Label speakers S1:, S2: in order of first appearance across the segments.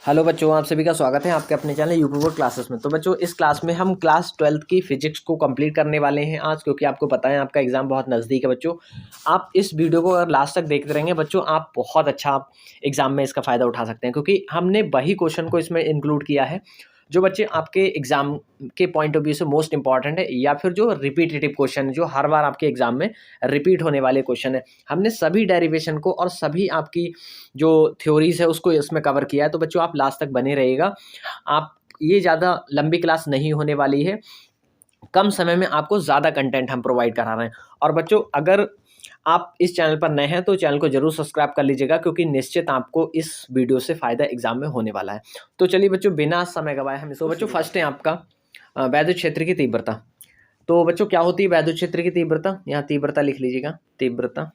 S1: Hello बच्चों, आप सभी का स्वागत है आपके अपने चैनल यूपी बोर्ड क्लासेस में। तो बच्चों, इस क्लास में हम क्लास 12th की फिजिक्स को कंप्लीट करने वाले हैं आज, क्योंकि आपको पता है आपका एग्जाम बहुत नज़दीक है। बच्चों, आप इस वीडियो को अगर लास्ट तक देखते रहेंगे बच्चों, आप बहुत अच्छा आप एग्जाम में इसका फ़ायदा उठा सकते हैं, क्योंकि हमने वही क्वेश्चन को इसमें इंक्लूड किया है जो बच्चे आपके एग्जाम के पॉइंट ऑफ व्यू से मोस्ट इंपॉर्टेंट है, या फिर जो रिपीटेटिव क्वेश्चन है, जो हर बार आपके एग्जाम में रिपीट होने वाले क्वेश्चन है। हमने सभी डेरिवेशन को और सभी आपकी जो थ्योरीज है उसको इसमें कवर किया है। तो बच्चों, आप लास्ट तक बने रहिएगा। आप ये ज़्यादा लंबी क्लास नहीं होने वाली है, कम समय में आपको ज़्यादा कंटेंट हम प्रोवाइड करा रहे हैं। और बच्चों, अगर आप इस चैनल पर नए हैं तो चैनल को जरूर सब्सक्राइब कर लीजिएगा, क्योंकि निश्चित आपको इस वीडियो से फ़ायदा एग्जाम में होने वाला है। तो चलिए बच्चों, बिना समय गवाए हम इसको बच्चों, फर्स्ट है आपका वैद्युत क्षेत्र की तीव्रता। तो बच्चों, क्या होती है वैद्युत क्षेत्र की तीव्रता? यहाँ तीव्रता लिख लीजिएगा, तीव्रता।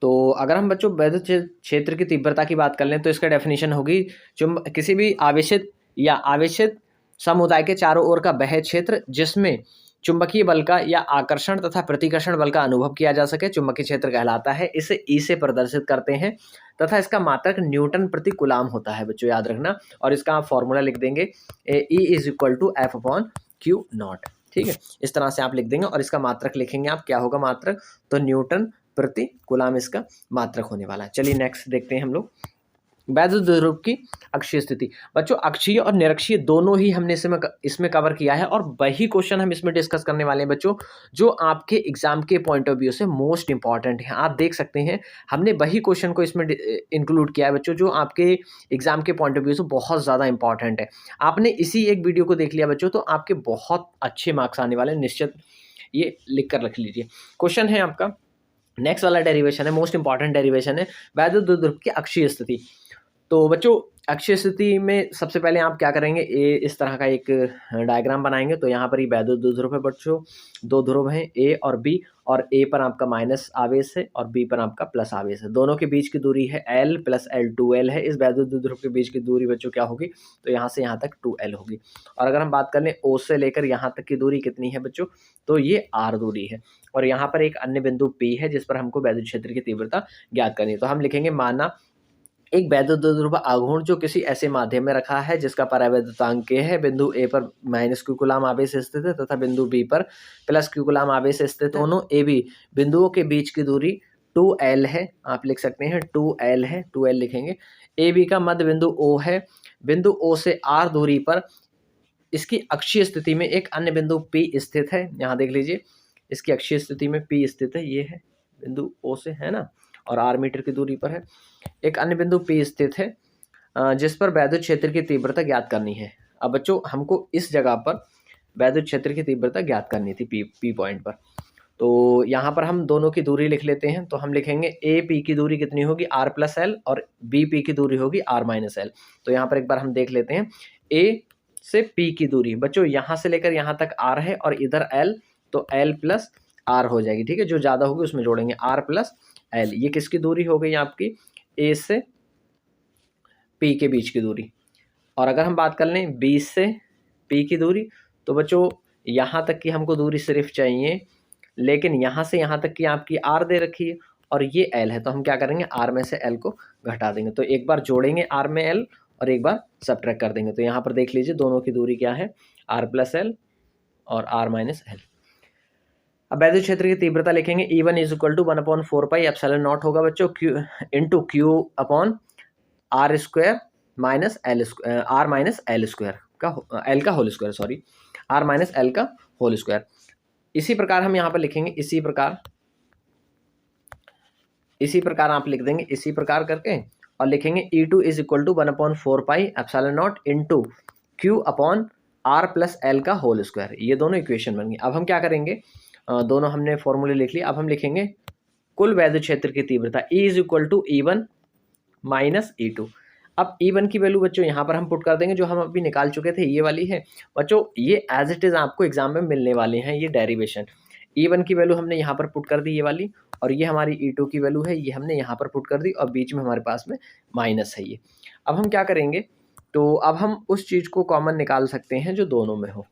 S1: तो अगर हम बच्चों वैद्युत क्षेत्र की तीव्रता की बात कर लें तो इसका डेफिनेशन होगी किसी भी आवेशित या आवेशित समुदाय के चारों ओर का वह क्षेत्र जिसमें चुंबकीय बल का या आकर्षण तथा प्रतिकर्षण बल का अनुभव किया जा सके, चुंबकीय क्षेत्र कहलाता है। इसे ई से प्रदर्शित करते हैं तथा इसका मात्रक न्यूटन प्रति कूलाम होता है बच्चों, याद रखना। और इसका आप फॉर्मूला लिख देंगे, E is equal to F upon Q naught. ठीक है, इस तरह से आप लिख देंगे और इसका मात्रक लिखेंगे आप, क्या होगा मात्रक? तो न्यूटन प्रति कूलाम इसका मात्रक होने वाला है। चलिए नेक्स्ट देखते हैं हम लोग वैद्युत द्विध्रुव की अक्षीय स्थिति। बच्चों, अक्षीय और निरक्षीय दोनों ही हमने इसमें कवर किया है, और वही क्वेश्चन हम इसमें डिस्कस करने वाले हैं बच्चों, जो आपके एग्जाम के पॉइंट ऑफ व्यू से मोस्ट इंपॉर्टेंट है। आप देख सकते हैं हमने वही क्वेश्चन को इसमें इंक्लूड किया है बच्चों, जो आपके एग्जाम के पॉइंट ऑफ व्यू से बहुत ज़्यादा इंपॉर्टेंट है। आपने इसी एक वीडियो को देख लिया बच्चों तो आपके बहुत अच्छे मार्क्स आने वाले हैं, निश्चित ये लिख कर रख लीजिए। क्वेश्चन है आपका, नेक्स्ट वाला डेरिवेशन है, मोस्ट इंपॉर्टेंट डेरिवेशन है वैद्युत द्विध्रुव की अक्षीय स्थिति। तो बच्चों, अक्षीय स्थिति में सबसे पहले आप क्या करेंगे, इस तरह का एक डायग्राम बनाएंगे। तो यहाँ पर ये वैद्युत द्विध्रुव है बच्चों, दो ध्रुव हैं ए और बी, और ए पर आपका माइनस आवेश है और बी पर आपका प्लस आवेश है। दोनों के बीच की दूरी है L प्लस L 2L है। इस वैद्युत द्विध्रुव के बीच की दूरी बच्चों क्या होगी? तो यहाँ से यहाँ तक 2L होगी। और अगर हम बात कर लें O से लेकर यहाँ तक की दूरी कितनी है बच्चों? तो ये R दूरी है। और यहाँ पर एक अन्य बिंदु P है जिस पर हमको वैद्युत क्षेत्र की तीव्रता ज्ञात करनी है। तो हम लिखेंगे, माना एक वैद्युत द्विध्रुव आघूर्ण जो किसी ऐसे माध्यम में रखा है जिसका परावैद्युतांक K है, बिंदु A पर माइनस क्यू कूलाम आवेश स्थित है तथा बिंदु B पर प्लस क्यू कूलाम आवेश स्थित है। दोनों ए बी बिंदुओं के बीच की दूरी 2L है। आप लिख सकते हैं 2L है, 2L लिखेंगे। ए बी का मध्य बिंदु O है। बिंदु O से R दूरी पर इसकी अक्षीय स्थिति में एक अन्य बिंदु P स्थित है। यहाँ देख लीजिए, इसकी अक्षीय स्थिति में P स्थित है, ये है बिंदु O से, है ना, और R मीटर की दूरी पर है। एक अन्य बिंदु P स्थित है जिस पर वैद्युत क्षेत्र की तीव्रता ज्ञात करनी है। अब बच्चों, हमको इस जगह पर वैद्युत क्षेत्र की तीव्रता ज्ञात करनी थी P पॉइंट पर। तो यहाँ पर हम दोनों की दूरी लिख लेते हैं। तो हम लिखेंगे ए पी की दूरी कितनी होगी? R प्लस एल, और बी पी की दूरी होगी R माइनस एल। तो यहाँ पर एक बार हम देख लेते हैं, ए से P की दूरी बच्चों यहाँ से लेकर यहाँ तक R है, और इधर L, तो L प्लस R हो जाएगी। ठीक है, जो ज़्यादा होगी उसमें जोड़ेंगे R प्लस L। ये किसकी दूरी हो गई आपकी? A से P के बीच की दूरी। और अगर हम बात कर लें B से P की दूरी, तो बच्चों यहाँ तक की हमको दूरी सिर्फ चाहिए, लेकिन यहाँ से यहाँ तक की आपकी R दे रखी है और ये L है। तो हम क्या करेंगे, R में से L को घटा देंगे। तो एक बार जोड़ेंगे R में L और एक बार सब्ट्रैक्ट कर देंगे। तो यहाँ पर देख लीजिए दोनों की दूरी क्या है, R प्लस एल और R माइनस एल। अब वैद्युत क्षेत्र की तीव्रता लिखेंगे, E1 is equal to 1/4 pi epsilon naught होगा बच्चों, Q into Q upon R square minus L R minus L square का एल का whole square, sorry, R minus L का होल स्क्वायर। इसी प्रकार हम यहाँ पर लिखेंगे, इसी प्रकार आप लिख देंगे, इसी प्रकार करके, और लिखेंगे E2 is equal to 1/4 pi epsilon naught into Q upon R plus L का होल स्क्वायर। ये दोनों इक्वेशन बन गई। अब हम क्या करेंगे, दोनों हमने फॉर्मूले लिख लिए। अब हम लिखेंगे कुल वैद्युत क्षेत्र की तीव्रता E is equal to E1 minus E2। अब E1 की वैल्यू बच्चों यहाँ पर हम पुट कर देंगे, जो हम अभी निकाल चुके थे, ये वाली है बच्चों। ये एज इट इज आपको एग्जाम में मिलने वाले हैं, ये डेरिवेशन। E1 की वैल्यू हमने यहाँ पर पुट कर दी, ये वाली, और ये हमारी E2 की वैल्यू है, ये हमने यहाँ पर पुट कर दी, और बीच में हमारे पास में माइनस है ये। अब हम क्या करेंगे, तो अब हम उस चीज़ को कॉमन निकाल सकते हैं जो दोनों में हो।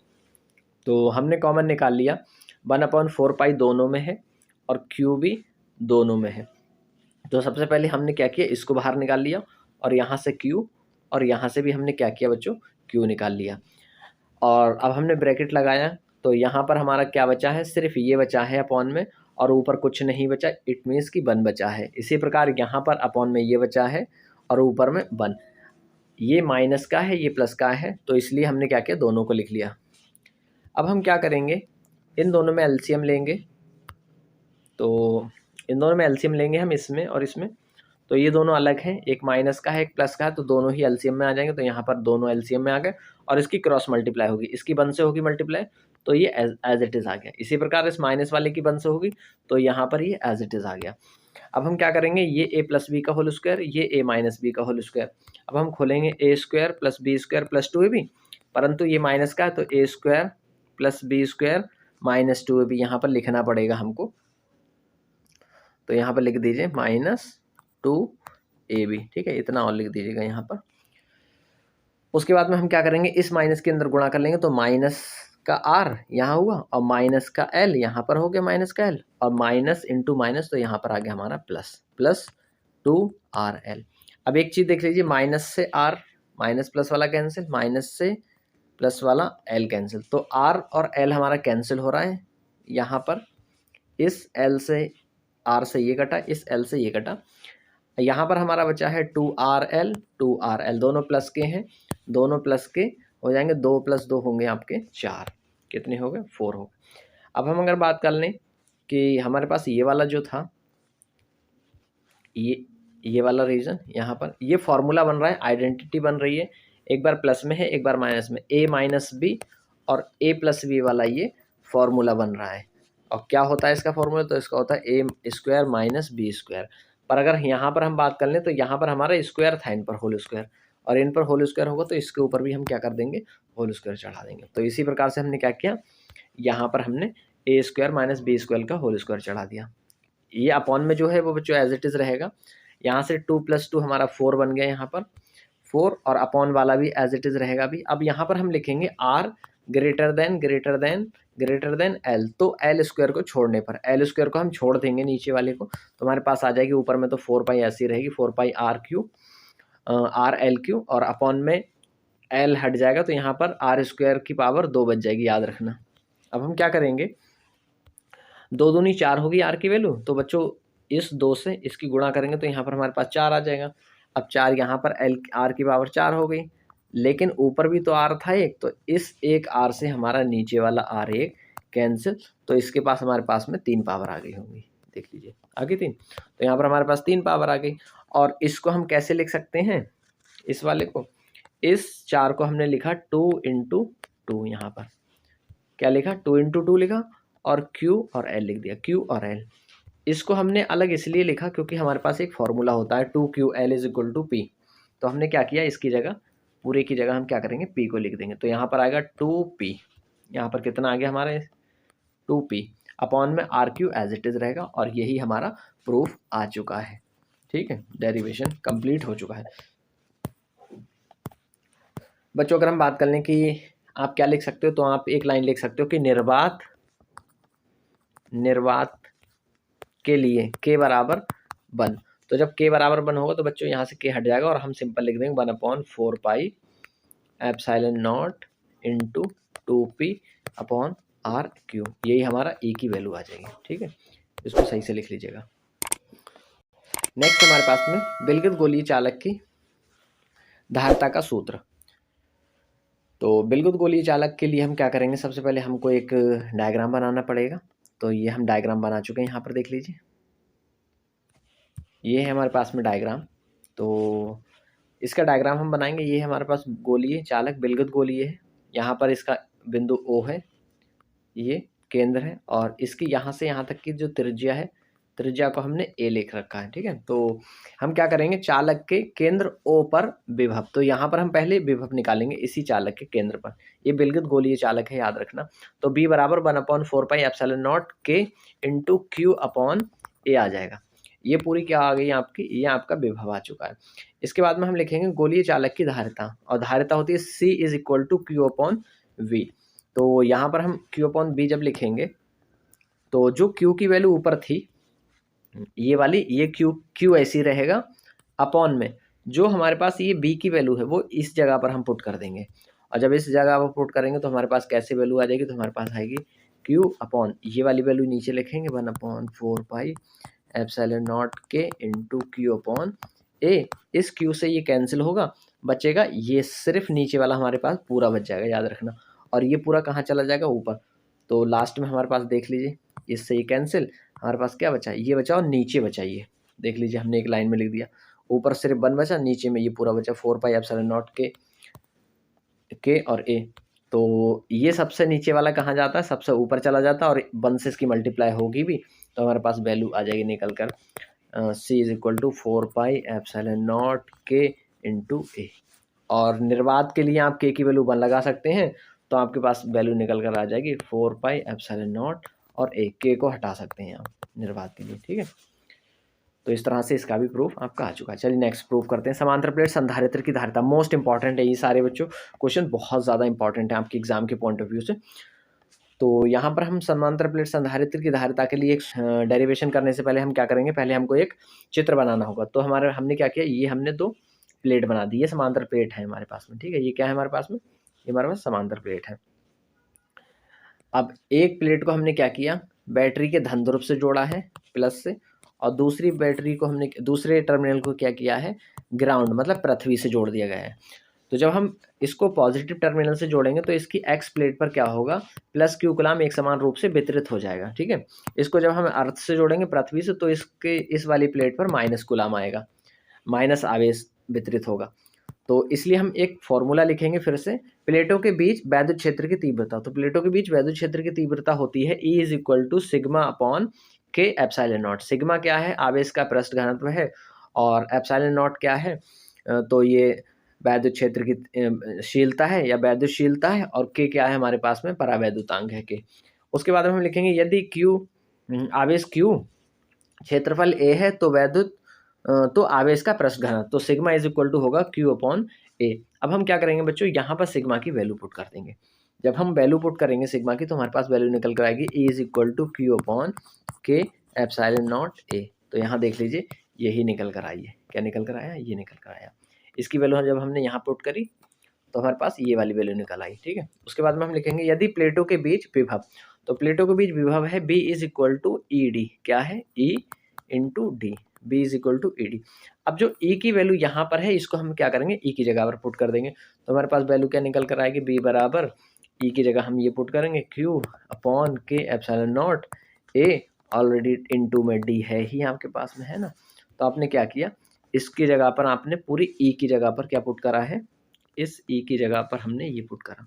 S1: तो हमने कॉमन निकाल लिया, 1/4 पाई दोनों में है और Q भी दोनों में है। तो सबसे पहले हमने क्या किया, इसको बाहर निकाल लिया, और यहाँ से Q, और यहाँ से भी हमने क्या किया बच्चों, Q निकाल लिया। और अब हमने ब्रैकेट लगाया तो यहाँ पर हमारा क्या बचा है, सिर्फ ये बचा है अपॉन में, और ऊपर कुछ नहीं बचा, इट मीन्स कि 1 बचा है। इसी प्रकार यहाँ पर अपॉन में ये बचा है और ऊपर में 1, ये माइनस का है, ये प्लस का है, तो इसलिए हमने क्या किया, दोनों को लिख लिया। अब हम क्या करेंगे, इन दोनों में एलसीएम लेंगे, तो इन दोनों में एलसीएम लेंगे हम, इसमें और इसमें। तो ये दोनों अलग हैं, एक माइनस का है एक प्लस का है, तो दोनों ही एलसीएम में आ जाएंगे। तो यहाँ पर दोनों एलसीएम में आ गए और इसकी क्रॉस मल्टीप्लाई होगी, इसकी 1 से होगी मल्टीप्लाई, तो ये एज इट इज़ आ गया। इसी प्रकार इस माइनस वाले की 1 से होगी, तो यहाँ पर ये एज इट इज़ आ गया। अब हम क्या करेंगे, ये a प्लस बी का होल स्क्वायर, ये a माइनस बी का होल स्क्वायर। अब हम खोलेंगे a square plus B square plus 2ab, परंतु ये माइनस का है तो a square plus B square minus 2ab यहाँ पर लिखना पड़ेगा हमको। तो यहाँ पर लिख दीजिए -2ab, ठीक है, इतना और लिख दीजिएगा यहाँ पर। उसके बाद में हम क्या करेंगे, इस माइनस के अंदर गुणा कर लेंगे, तो माइनस का r यहाँ हुआ और माइनस का l यहाँ पर हो गया, माइनस का l, और माइनस इंटू माइनस, तो यहाँ पर आ गया हमारा प्लस, प्लस 2rl। अब एक चीज़ देख लीजिए, माइनस से r, माइनस प्लस वाला कैंसिल, माइनस से प्लस वाला l कैंसिल, तो r और l हमारा कैंसिल हो रहा है यहाँ पर। इस l से r से ये कटा, इस l से ये कटा, यहाँ पर हमारा बचा है 2rl, 2rl दोनों प्लस के हैं, दोनों प्लस के हो जाएंगे, 2 + 2 होंगे आपके 4, कितने हो गए, 4 हो गए। अब हम अगर बात कर लें कि हमारे पास ये वाला जो था, ये वाला रीजन, यहाँ पर ये फॉर्मूला बन रहा है, आइडेंटिटी बन रही है, एक बार प्लस में है एक बार माइनस में, a माइनस बी और a प्लस बी वाला ये फॉर्मूला बन रहा है। और क्या होता है इसका फॉर्मूला, तो इसका होता है a square minus B square. पर अगर यहाँ पर हम बात कर लें तो यहाँ पर हमारा स्क्वायर था, इन पर होल स्क्वायर, और इन पर होल स्क्वायर होगा तो इसके ऊपर भी हम क्या कर देंगे, होल स्क्वायर चढ़ा देंगे। तो इसी प्रकार से हमने क्या किया, यहाँ पर हमने a square minus B square का होल स्क्वायर चढ़ा दिया। ये अपॉन में जो है वो बच्चों एज इट इज़ रहेगा। यहाँ से 2 + 2 हमारा 4 बन गया, यहाँ पर 4, और अपॉन वाला भी एज इट इज़ रहेगा भी। अब यहाँ पर हम लिखेंगे r ग्रेटर देन l, तो l स्क्वायर को छोड़ने पर, l स्क्वायर को हम छोड़ देंगे नीचे वाले को, तो हमारे पास आ जाएगी ऊपर में तो 4 पाई ऐसी रहेगी, 4 पाई r l क्यू, और अपॉन में l हट जाएगा तो यहाँ पर r स्क्वायर की पावर 2 बच जाएगी, याद रखना। अब हम क्या करेंगे, 2 दूनी 4 होगी r की वैल्यू, तो बच्चों इस 2 से इसकी गुणा करेंगे तो यहाँ पर हमारे पास 4 आ जाएगा। अब 4 यहाँ पर r की पावर 4 हो गई, लेकिन ऊपर भी तो r था एक, तो इस एक r से हमारा नीचे वाला r एक कैंसिल, तो इसके पास हमारे पास में 3 पावर आ गई होंगी, देख लीजिए आ गई 3, तो यहाँ पर हमारे पास 3 पावर आ गई। और इसको हम कैसे लिख सकते हैं, इस वाले को, इस 4 को हमने लिखा 2 × 2, यहाँ पर क्या लिखा, 2 × 2 लिखा, और Q और L लिख दिया, Q और L। इसको हमने अलग इसलिए लिखा क्योंकि हमारे पास एक फॉर्मूला होता है 2QL = P, तो हमने क्या किया, इसकी जगह, पूरे की जगह हम क्या करेंगे, P को लिख देंगे, तो यहाँ पर आएगा 2P, यहाँ पर कितना आ गया हमारे 2P, अपॉन में RQ एज इट इज़ रहेगा, और यही हमारा प्रूफ आ चुका है, ठीक है, डेरिवेशन कंप्लीट हो चुका है। बच्चों अगर हम बात कर लें कि आप क्या लिख सकते हो, तो आप एक लाइन लिख सकते हो कि निर्वात के लिए k बराबर 1, तो जब k बराबर 1 होगा तो बच्चों यहाँ से k हट जाएगा और हम सिंपल लिख देंगे 1/4 pi epsilon naught into 2p upon r Q, यही हमारा e की वैल्यू आ जाएगी, ठीक है, इसको सही से लिख लीजिएगा। नेक्स्ट हमारे पास में विलगित गोलीय चालक की धारिता का सूत्र। तो विलगित गोलीय चालक के लिए हम क्या करेंगे, सबसे पहले हमको एक डायग्राम बनाना पड़ेगा, तो ये हम डायग्राम बना चुके हैं, यहाँ पर देख लीजिए, ये है हमारे पास में डायग्राम। तो इसका डायग्राम हम बनाएंगे, ये हमारे पास गोलीय चालक विलगित गोलीय है, यहाँ पर इसका बिंदु O है, ये केंद्र है, और इसकी यहाँ से यहाँ तक की जो त्रिज्या है, त्रिज्या को हमने A लिख रखा है, ठीक है। तो हम क्या करेंगे, चालक के केंद्र O पर विभव, तो यहाँ पर हम पहले विभव निकालेंगे इसी चालक के केंद्र पर, ये विलगित गोलीय चालक है, याद रखना। तो B बराबर 1/4 pi epsilon not K into Q upon A आ जाएगा। ये पूरी क्या आ गई आपकी, ये आपका विभव आ चुका है। इसके बाद में हम लिखेंगे गोलीय चालक की धारिता, और धारिता होती है C = Q अपॉन V। तो यहाँ पर हम Q अपॉन V जब लिखेंगे तो जो Q की वैल्यू ऊपर थी ये वाली, ये Q ऐसी रहेगा अपॉन में, जो हमारे पास ये बी की वैल्यू है वो इस जगह पर हम पुट कर देंगे, और जब इस जगह पर पुट करेंगे तो हमारे पास कैसे वैल्यू आ जाएगी, तो हमारे पास आएगी क्यू अपॉन ये वाली वैल्यू नीचे लिखेंगे 1/4 pi epsilon naught K into Q upon ए। इस क्यू से ये कैंसिल होगा, बचेगा ये सिर्फ नीचे वाला हमारे पास पूरा बच जाएगा, याद रखना। और ये पूरा कहाँ चला जाएगा, ऊपर। तो लास्ट में हमारे पास देख लीजिए, इससे ये कैंसिल, हमारे पास क्या बचा, ये बचा और नीचे बचा ये, देख लीजिए हमने एक लाइन में लिख दिया, ऊपर सिर्फ 1 बचा, नीचे में ये पूरा बचा 4 पाई एप्सिलॉन नॉट के और ए। तो ये सबसे नीचे वाला कहाँ जाता है, सबसे ऊपर चला जाता है, और 1 से इसकी मल्टीप्लाई होगी भी, तो हमारे पास वैल्यू आ जाएगी निकल कर C is equal to 4 pi epsilon naught K into A. और निर्वात के लिए आप के की वैल्यू 1 लगा सकते हैं, तो आपके पास वैल्यू निकल कर आ जाएगी 4 पाई एप्सिलॉन नॉट, और ए के को हटा सकते हैं आप निर्वात के लिए, ठीक है। तो इस तरह से इसका भी प्रूफ आपका आ चुका है। चलिए नेक्स्ट प्रूफ करते हैं। समांतर प्लेट संधारित्र की धारिता, मोस्ट इंपॉर्टेंट है ये सारे बच्चों, क्वेश्चन बहुत ज़्यादा इंपॉर्टेंट है आपके एग्जाम के पॉइंट ऑफ व्यू से। तो यहाँ पर हम समांतर प्लेट संधारित्र की धारिता के लिए एक डेरिवेशन करने से पहले हम क्या करेंगे, पहले हमको एक चित्र बनाना होगा। तो हमने क्या किया, ये हमने 2 प्लेट बना दी, ये समांतर प्लेट है हमारे पास में, ठीक है। ये क्या है हमारे पास में, ये हमारे पास समांतर प्लेट है। अब एक प्लेट को हमने क्या किया, बैटरी के धन ध्रुव से जोड़ा है प्लस से, और दूसरी बैटरी को हमने दूसरे टर्मिनल को क्या किया है, ग्राउंड मतलब पृथ्वी से जोड़ दिया गया है। तो जब हम इसको पॉजिटिव टर्मिनल से जोड़ेंगे तो इसकी एक्स प्लेट पर क्या होगा, प्लस क्यू कूलाम एक समान रूप से वितरित हो जाएगा, ठीक है। इसको जब हम अर्थ से जोड़ेंगे पृथ्वी से, तो इसके इस वाली प्लेट पर माइनस कूलाम आएगा, माइनस आवेश वितरित होगा। तो इसलिए हम एक फॉर्मूला लिखेंगे फिर से, प्लेटों के बीच वैद्युत क्षेत्र की तीव्रता। तो प्लेटों के बीच वैद्युत क्षेत्र की तीव्रता होती है E is equal to sigma upon K epsilon naught. Sigma क्या है, आवेश का पृष्ठ घनत्व है, और एप्सिलॉन नॉट क्या है, तो ये वैद्युत क्षेत्र की शीलता है या वैद्युतशीलता है, और के क्या है हमारे पास में, परावैद्युतांक है के। उसके बाद में हम लिखेंगे यदि क्यू आवेश क्यू क्षेत्रफल ए है तो वैद्युत तो आवेश का पृष्ठ घनत्व, तो सिग्मा इज इक्वल टू होगा क्यू अपॉन ए। अब हम क्या करेंगे बच्चों, यहाँ पर सिग्मा की वैल्यू पुट कर देंगे। जब हम वैल्यू पुट करेंगे सिग्मा की, तो हमारे पास वैल्यू निकल कर आएगी A is equal to Q upon K epsilon naught A. तो यहाँ देख लीजिए यही निकल कर आई है, क्या निकल कर आया, ये निकल कर आया। इसकी वैल्यू जब हमने यहाँ पुट करी तो हमारे पास ये वाली वैल्यू निकल आई, ठीक है। उसके बाद में हम लिखेंगे यदि प्लेटों के बीच विभव, तो प्लेटों के बीच विभव है B is equal to E D, क्या है, E into D, B is equal to E D. अब जो ई की वैल्यू यहाँ पर है, इसको हम क्या करेंगे, ई की जगह पर पुट कर देंगे, तो हमारे पास वैल्यू क्या निकल कर आएगी, बी बराबर ई की जगह हम ये पुट करेंगे Q upon K epsilon naught ए, ऑलरेडी इनटू में डी है ही आपके पास में, है ना। तो आपने क्या किया, इसकी जगह पर आपने पूरी ई की जगह पर क्या पुट करा है, इस ई की जगह पर हमने ये पुट करा।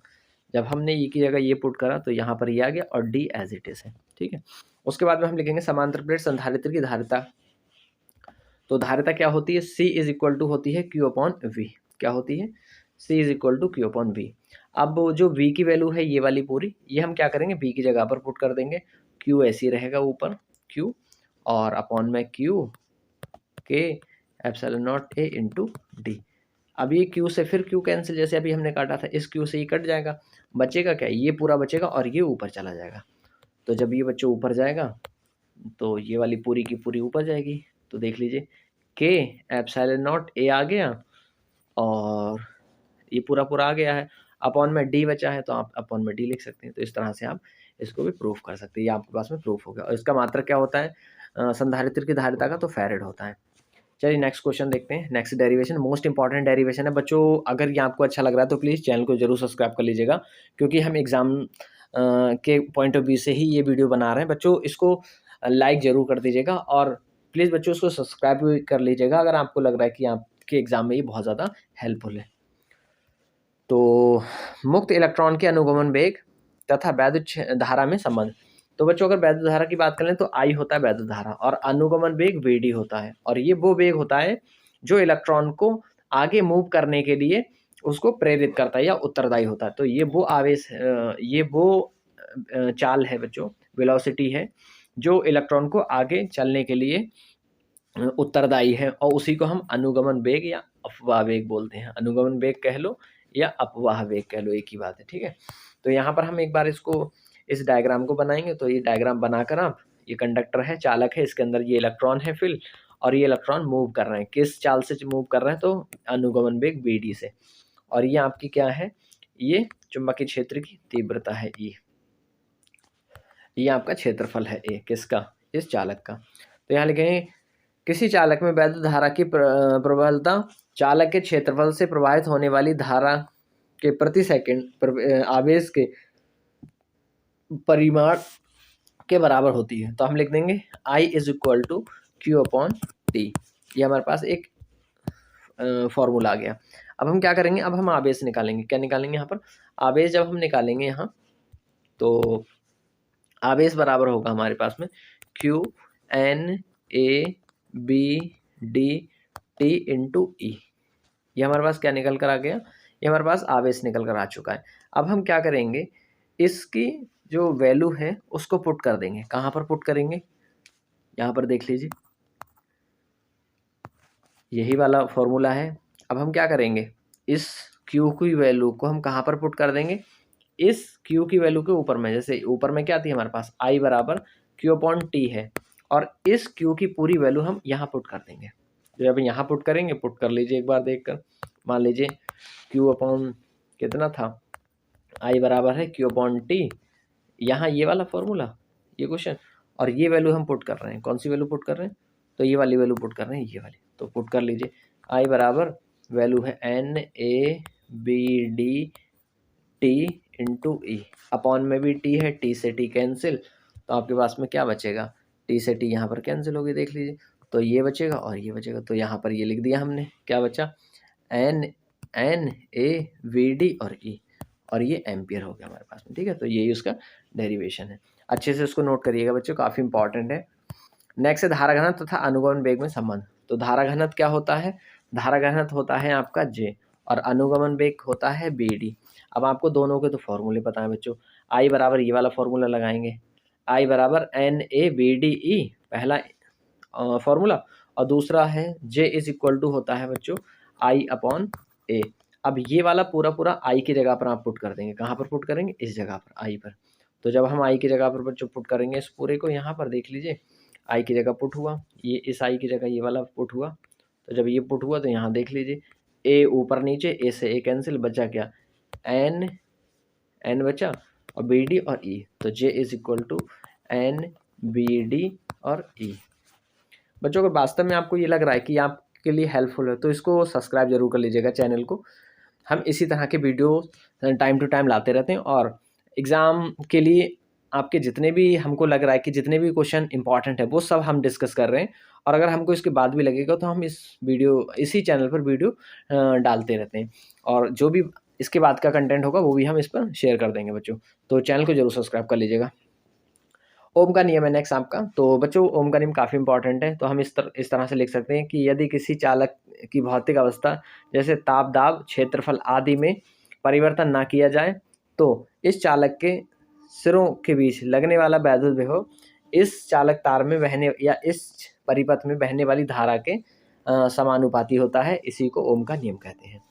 S1: जब हमने ई की जगह ये पुट करा तो यहाँ पर ये आ गया, और डी एज इट इज है, ठीक है। उसके बाद में हम लिखेंगे समांतर प्लेट संधारित्र की धारिता। तो धारिता क्या होती है, C इज इक्वल टू होती है Q अपॉन वी, क्या होती है, C is equal to Q upon V. अब जो V की वैल्यू है ये वाली पूरी, ये हम क्या करेंगे, V की जगह पर पुट कर देंगे, Q ऐसी रहेगा ऊपर Q, और अपॉन में Q के एप्सिलॉन नॉट ए इंटू डी। अब ये Q से फिर Q कैंसिल, जैसे अभी हमने काटा था, इस Q से ये कट जाएगा, बचेगा क्या, ये पूरा बचेगा, और ये ऊपर चला जाएगा। तो जब ये बच्चों ऊपर जाएगा तो ये वाली पूरी की पूरी ऊपर जाएगी। तो देख लीजिए के एप्सिलॉन नॉट ए आ गया, और ये पूरा पूरा आ गया है, अपॉन में डी बचा है, तो आप अपॉन में डी लिख सकते हैं। तो इस तरह से आप इसको भी प्रूफ कर सकते हैं, ये आपके पास में प्रूफ हो गया। और इसका मात्रक क्या होता है, संधारित्र की धारिता का, तो फैरेड होता है। चलिए नेक्स्ट क्वेश्चन देखते हैं। Next derivation most important derivation है बच्चों। अगर ये आपको अच्छा लग रहा है तो प्लीज़ चैनल को जरूर सब्सक्राइब कर लीजिएगा, क्योंकि हम एग्जाम के पॉइंट ऑफ व्यू से ही ये वीडियो बना रहे हैं बच्चों। इसको लाइक ज़रूर कर दीजिएगा, और प्लीज़ बच्चों इसको सब्सक्राइब भी कर लीजिएगा अगर आपको लग रहा है कि आपके एग्ज़ाम में ये बहुत ज़्यादा हेल्पफुल है। तो मुक्त इलेक्ट्रॉन के अनुगमन वेग तथा वैद्युत धारा में संबंध। तो बच्चों अगर वैद्युत धारा की बात करें तो आई होता है वैद्युत धारा, और अनुगमन वेग वीडी होता है, और ये वो वेग होता है जो इलेक्ट्रॉन को आगे मूव करने के लिए उसको प्रेरित करता है या उत्तरदायी होता है। तो ये वो आवेश ये वो चाल है बच्चों, वेलोसिटी है जो इलेक्ट्रॉन को आगे चलने के लिए उत्तरदायी है, और उसी को हम अनुगमन वेग या अपवाह वेग बोलते हैं। अनुगमन वेग कह लो या अपवाह वेग कह लो, एक ही बात है, ठीक है। तो यहाँ पर हम एक बार इसको इस डायग्राम को बनाएंगे। तो ये डायग्राम बनाकर आप, ये कंडक्टर है, चालक है, इसके अंदर ये इलेक्ट्रॉन है फिल, और ये इलेक्ट्रॉन मूव कर रहे हैं, किस चाल से मूव कर रहे हैं, तो अनुगमन वेग BD से। और ये आपकी क्या है, ये चुंबकीय क्षेत्र की तीव्रता है E। ये आपका क्षेत्रफल है A, किसका, इस चालक का। तो यहाँ लिखेंगे किसी चालक में वैद्युत धारा की प्रबलता चालक के क्षेत्रफल से प्रवाहित होने वाली धारा के प्रति सेकंड आवेश के परिमाण के बराबर होती है। तो हम लिख देंगे I is equal to Q/T। ये हमारे पास एक फॉर्मूला आ गया। अब हम क्या करेंगे, अब हम आवेश निकालेंगे। क्या निकालेंगे यहाँ पर, आवेश जब हम निकालेंगे यहाँ, तो आवेश बराबर होगा हमारे पास में QNABD/T इंटू E। ये हमारे पास क्या निकल कर आ गया, ये हमारे पास आवेश निकल कर आ चुका है। अब हम क्या करेंगे, इसकी जो वैल्यू है उसको पुट कर देंगे। कहाँ पर पुट करेंगे, यहाँ पर देख लीजिए, यही वाला फॉर्मूला है। अब हम क्या करेंगे, इस Q की वैल्यू को हम कहाँ पर पुट कर देंगे, इस Q की वैल्यू के ऊपर में। जैसे ऊपर में क्या थी हमारे पास, I बराबर Q/T है, और इस Q की पूरी वैल्यू हम यहाँ पुट कर देंगे। जब यहाँ पुट करेंगे, पुट कर लीजिए एक बार देखकर। मान लीजिए Q/ कितना था, I बराबर है Q/T, यहाँ ये वाला फॉर्मूला, ये क्वेश्चन, और ये वैल्यू हम पुट कर रहे हैं। कौन सी वैल्यू पुट कर रहे हैं, तो ये वाली वैल्यू पुट कर रहे हैं, ये वाली। तो पुट कर लीजिए, I बराबर वैल्यू है NABD/T इंटू E। अपॉन में भी T है, T से T कैंसिल, तो आपके पास में क्या बचेगा, T से T यहाँ पर कैंसिल होगी, देख लीजिए। तो ये बचेगा और ये बचेगा, तो यहाँ पर ये लिख दिया हमने, क्या बचा, NABD और E, और ये एम्पियर हो गया हमारे पास में। ठीक है, तो यही उसका डेरिवेशन है। अच्छे से उसको नोट करिएगा बच्चों, काफ़ी इंपॉर्टेंट है। नेक्स्ट है धारा घनत्व तथा अनुगमन वेग में संबंध। तो धारा घनत्व क्या होता है, धारा घनत्व होता है आपका J, और अनुगमन वेग होता है BD। अब आपको दोनों के तो फॉर्मूले पता है बच्चों। I बराबर ये वाला फॉर्मूला लगाएंगे, I बराबर NABDE पहला फॉर्मूला, और दूसरा है J इज इक्वल टू होता है बच्चों I/A। अब ये वाला पूरा पूरा I की जगह पर आप पुट कर देंगे। कहाँ पर पुट करेंगे, इस जगह पर, I पर। तो जब हम I की जगह पर बच्चों पुट करेंगे इस पूरे को, यहाँ पर देख लीजिए, I की जगह पुट हुआ, ये इस I की जगह ये वाला पुट हुआ। तो जब ये पुट हुआ तो यहाँ देख लीजिए, A ऊपर नीचे, A से A कैंसिल, बचा क्या, N बचा, और BD और E। तो J is equal to NBD और E। बच्चों अगर वास्तव में आपको ये लग रहा है कि आपके लिए हेल्पफुल है, तो इसको सब्सक्राइब जरूर कर लीजिएगा चैनल को। हम इसी तरह के वीडियो टाइम टू टाइम लाते रहते हैं, और एग्ज़ाम के लिए आपके जितने भी हमको लग रहा है कि जितने भी क्वेश्चन इंपॉर्टेंट है वो सब हम डिस्कस कर रहे हैं। और अगर हमको इसके बाद भी लगेगा तो हम इसी चैनल पर वीडियो डालते रहते हैं, और जो भी इसके बाद का कंटेंट होगा वो भी हम इस पर शेयर कर देंगे बच्चों। तो चैनल को जरूर सब्सक्राइब कर लीजिएगा। ओम का नियम है नेक्स्ट आपका। तो बच्चों ओम का नियम काफ़ी इंपॉर्टेंट है। तो हम इस तरह से लिख सकते हैं कि यदि किसी चालक की भौतिक अवस्था जैसे ताप, दाब, क्षेत्रफल आदि में परिवर्तन ना किया जाए, तो इस चालक के सिरों के बीच लगने वाला वैद्युत विभव इस चालक तार में बहने या इस परिपथ में बहने वाली धारा के समानुपाती होता है। इसी को ओम का नियम कहते हैं।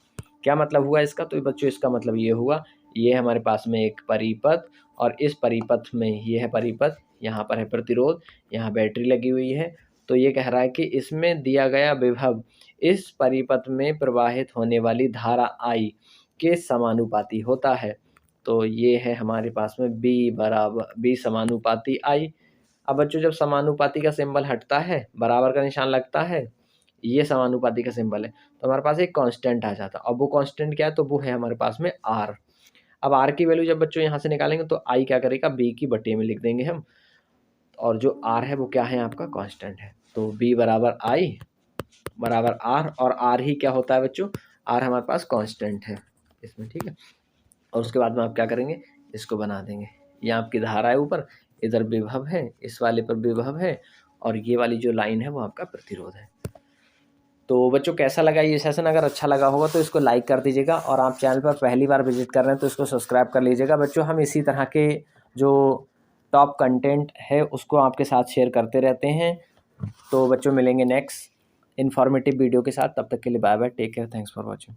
S1: क्या मतलब हुआ इसका, तो बच्चों इसका मतलब ये हुआ, ये हमारे पास में एक परिपथ, और इस परिपथ में ये है परिपथ, यहाँ पर है प्रतिरोध, यहाँ बैटरी लगी हुई है। तो ये कह रहा है कि इसमें दिया गया विभव इस परिपथ में प्रवाहित होने वाली धारा I के समानुपाती होता है। तो ये है हमारे पास में B समानुपाती I। अब बच्चों जब समानुपाती का सिंबल हटता है, बराबर का निशान लगता है, ये समानुपाती का सिंबल है, तो हमारे पास एक कांस्टेंट आ जाता है। अब वो कांस्टेंट क्या है, तो वो है हमारे पास में R। अब R की वैल्यू जब बच्चों यहाँ से निकालेंगे तो I क्या करेगा, B की बटे में लिख देंगे हम, और जो R है वो क्या है आपका कांस्टेंट है। तो B बराबर I बराबर R, और R ही क्या होता है बच्चों, R हमारे पास कांस्टेंट है इसमें। ठीक है, और उसके बाद में आप क्या करेंगे, इसको बना देंगे। ये आपकी धारा है ऊपर, इधर विभव है, इस वाले पर विभव है, और ये वाली जो लाइन है वो आपका प्रतिरोध है। तो बच्चों कैसा लगा ये सेशन, अगर अच्छा लगा होगा तो इसको लाइक कर दीजिएगा, और आप चैनल पर पहली बार विजिट कर रहे हैं तो इसको सब्सक्राइब कर लीजिएगा। बच्चों हम इसी तरह के जो टॉप कंटेंट है उसको आपके साथ शेयर करते रहते हैं। तो बच्चों मिलेंगे नेक्स्ट इन्फॉर्मेटिव वीडियो के साथ, तब तक के लिए bye bye, take care, thanks for watching.